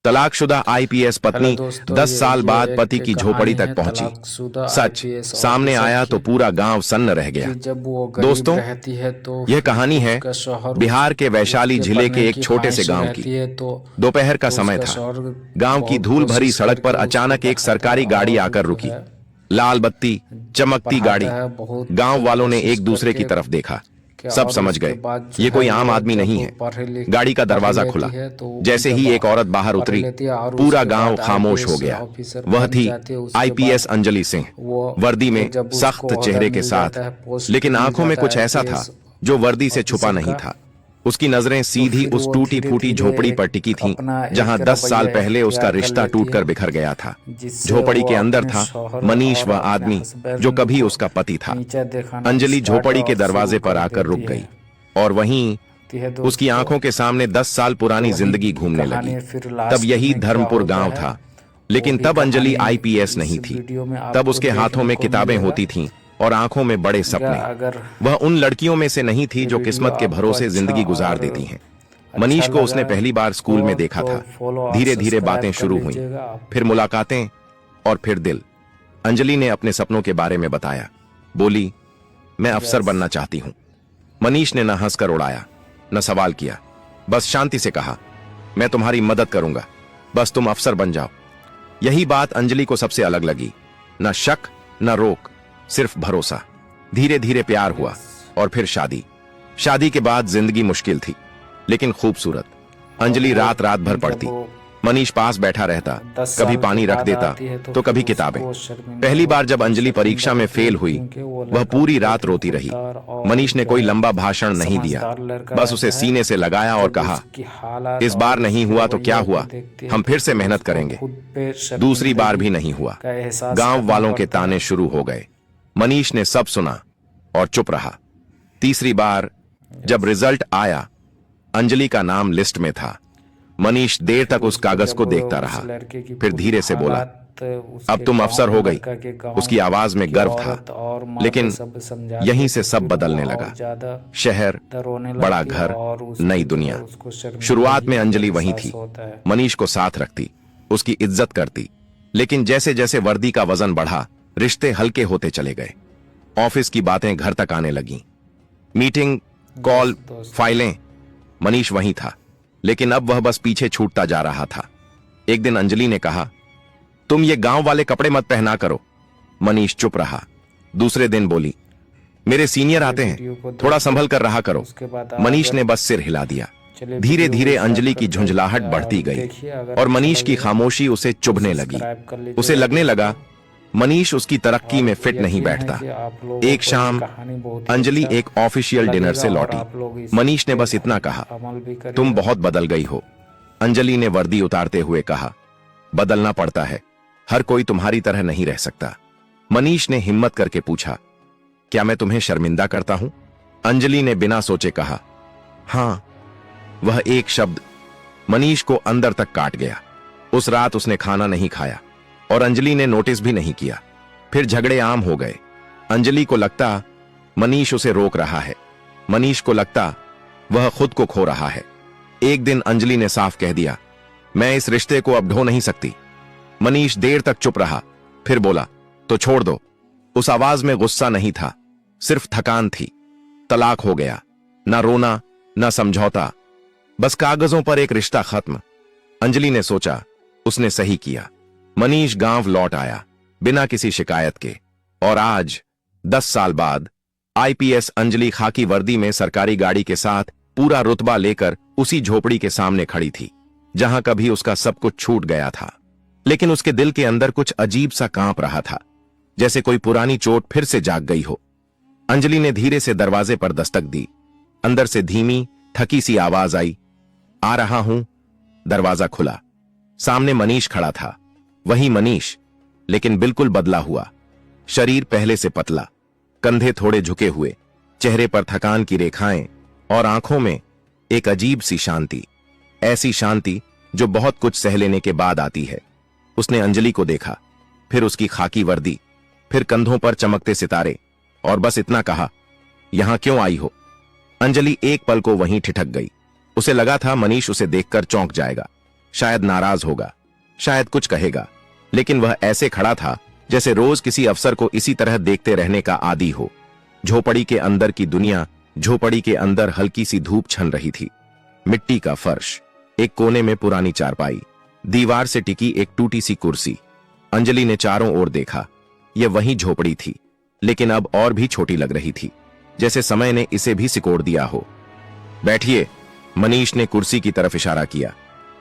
तलाकशुदा आईपीएस पत्नी 10 साल बाद पति की झोपड़ी तक पहुंची। सच सामने आया तो पूरा गांव सन्न रह गया। दोस्तों, यह कहानी है बिहार के वैशाली जिले के एक छोटे से गांव की। दोपहर का समय था। गांव की धूल भरी सड़क पर अचानक एक सरकारी गाड़ी आकर रुकी। लाल बत्ती, चमकती गाड़ी। गांव वालों ने एक दूसरे की तरफ देखा। सब समझ गए ये कोई आम आदमी नहीं है। गाड़ी का दरवाजा खुला। जैसे ही एक औरत बाहर उतरी, पूरा गांव खामोश हो गया। वह थी आईपीएस अंजलि सिंह, वर्दी में, सख्त चेहरे के साथ, लेकिन आंखों में कुछ ऐसा था जो वर्दी से छुपा नहीं था। उसकी नजरें सीधी उस टूटी फूटी झोपड़ी पर टिकी थीं, जहां 10 साल पहले उसका रिश्ता टूटकर बिखर गया था। झोपड़ी के अंदर था मनीष, वह आदमी जो कभी उसका पति था। अंजलि झोपड़ी के दरवाजे पर आकर रुक गई और वहीं उसकी आंखों के सामने 10 साल पुरानी जिंदगी घूमने लगी। तब यही धर्मपुर गांव था, लेकिन तब अंजलि आईपीएस नहीं थी। तब उसके हाथों में किताबें होती थीं और आंखों में बड़े सपने। वह उन लड़कियों में से नहीं थी जो किस्मत के भरोसे जिंदगी गुजार देती हैं। मनीष को उसने पहली बार स्कूल में देखा था। धीरे धीरे बातें शुरू हुई, फिर मुलाकातें और फिर दिल। अंजलि ने अपने सपनों के बारे में बताया। बोली, मैं अफसर बनना चाहती हूं। मनीष ने न हंसकर उड़ाया, न सवाल किया, बस शांति से कहा, मैं तुम्हारी मदद करूंगा, बस तुम अफसर बन जाओ। यही बात अंजलि को सबसे अलग लगी। न शक, न रोक, सिर्फ भरोसा। धीरे धीरे प्यार हुआ और फिर शादी। शादी के बाद जिंदगी मुश्किल थी, लेकिन खूबसूरत। अंजलि रात रात भर पढ़ती। मनीष पास बैठा रहता, कभी पानी रख देता तो कभी किताबें। पहली बार जब अंजलि परीक्षा में फेल हुई, वह पूरी रात रोती रही। मनीष ने कोई लंबा भाषण नहीं दिया, बस उसे सीने से लगाया और कहा, इस बार नहीं हुआ तो क्या हुआ, हम फिर से मेहनत करेंगे। दूसरी बार भी नहीं हुआ। गांव वालों के ताने शुरू हो गए। मनीष ने सब सुना और चुप रहा। तीसरी बार जब रिजल्ट आया, अंजलि का नाम लिस्ट में था। मनीष देर तक उस कागज को देखता रहा, फिर धीरे से बोला, अब तुम अफसर हो गई। उसकी आवाज में गर्व था, लेकिन यहीं से सब बदलने लगा। शहर, बड़ा घर, नई दुनिया। शुरुआत में अंजलि वहीं थी, मनीष को साथ रखती, उसकी इज्जत करती। लेकिन जैसे जैसे वर्दी का वजन बढ़ा, रिश्ते हल्के होते चले गए। ऑफिस की बातें घर तक आने लगीं। मीटिंग, कॉल, फाइलें। मनीष वहीं था, लेकिन अब वह बस पीछे छूटता जा रहा था। एक दिन अंजलि ने कहा, तुम ये गांव वाले कपड़े मत पहना करो। मनीष चुप रहा। दूसरे दिन बोली, मेरे सीनियर आते हैं, थोड़ा संभल कर रहा करो। मनीष ने बस सिर हिला दिया। धीरे धीरे अंजलि की झुंझलाहट बढ़ती गई और मनीष की खामोशी उसे चुभने लगी। उसे लगने लगा मनीष उसकी तरक्की में फिट नहीं बैठता। एक शाम अंजलि एक ऑफिशियल डिनर से लौटी। मनीष ने बस इतना कहा, तुम बहुत बदल गई हो। अंजलि ने वर्दी उतारते हुए कहा, बदलना पड़ता है, हर कोई तुम्हारी तरह नहीं रह सकता। मनीष ने हिम्मत करके पूछा, क्या मैं तुम्हें शर्मिंदा करता हूं? अंजलि ने बिना सोचे कहा, हां। वह एक शब्द मनीष को अंदर तक काट गया। उस रात उसने खाना नहीं खाया और अंजलि ने नोटिस भी नहीं किया। फिर झगड़े आम हो गए। अंजलि को लगता मनीष उसे रोक रहा है, मनीष को लगता वह खुद को खो रहा है। एक दिन अंजलि ने साफ कह दिया, मैं इस रिश्ते को अब ढो नहीं सकती। मनीष देर तक चुप रहा, फिर बोला, तो छोड़ दो। उस आवाज में गुस्सा नहीं था, सिर्फ थकान थी। तलाक हो गया, ना रोना, ना समझौता, बस कागजों पर एक रिश्ता खत्म। अंजलि ने सोचा, उसने सही किया। मनीष गांव लौट आया, बिना किसी शिकायत के। और आज 10 साल बाद आईपीएस अंजलि खाकी वर्दी में सरकारी गाड़ी के साथ पूरा रुतबा लेकर उसी झोपड़ी के सामने खड़ी थी, जहां कभी उसका सब कुछ छूट गया था। लेकिन उसके दिल के अंदर कुछ अजीब सा कांप रहा था, जैसे कोई पुरानी चोट फिर से जाग गई हो। अंजलि ने धीरे से दरवाजे पर दस्तक दी। अंदर से धीमी, थकी सी आवाज आई, आ रहा हूं। दरवाजा खुला। सामने मनीष खड़ा था। वही मनीष, लेकिन बिल्कुल बदला हुआ। शरीर पहले से पतला, कंधे थोड़े झुके हुए, चेहरे पर थकान की रेखाएं और आंखों में एक अजीब सी शांति। ऐसी शांति जो बहुत कुछ सह लेने के बाद आती है। उसने अंजलि को देखा, फिर उसकी खाकी वर्दी, फिर कंधों पर चमकते सितारे, और बस इतना कहा, यहां क्यों आई हो? अंजलि एक पल को वहीं ठिठक गई। उसे लगा था मनीष उसे देखकर चौंक जाएगा, शायद नाराज होगा, शायद कुछ कहेगा, लेकिन वह ऐसे खड़ा था जैसे रोज किसी अफसर को इसी तरह देखते रहने का आदी हो। झोपड़ी के अंदर की दुनिया, झोपड़ी के अंदर हल्की सी धूप छन रही थी। मिट्टी का फर्श, एक कोने में पुरानी चारपाई, दीवार से टिकी एक टूटी सी कुर्सी। अंजलि ने चारों ओर देखा। यह वही झोपड़ी थी, लेकिन अब और भी छोटी लग रही थी, जैसे समय ने इसे भी सिकोड़ दिया हो। बैठिए, मनीष ने कुर्सी की तरफ इशारा किया।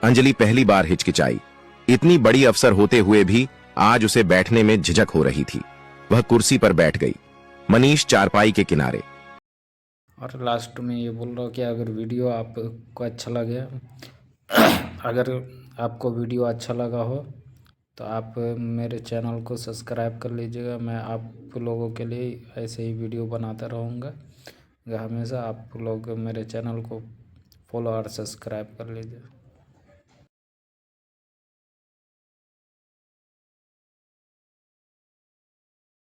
अंजलि पहली बार हिचकिचाई। इतनी बड़ी अफसर होते हुए भी आज उसे बैठने में झिझक हो रही थी। वह कुर्सी पर बैठ गई, मनीष चारपाई के किनारे। और लास्ट में ये बोल रहा हूँ कि अगर वीडियो आपको अच्छा लगे, अगर आपको वीडियो अच्छा लगा हो तो आप मेरे चैनल को सब्सक्राइब कर लीजिएगा। मैं आप लोगों के लिए ऐसे ही वीडियो बनाता रहूँगा हमेशा। आप लोग मेरे चैनल को फॉलो और सब्सक्राइब कर लीजिए।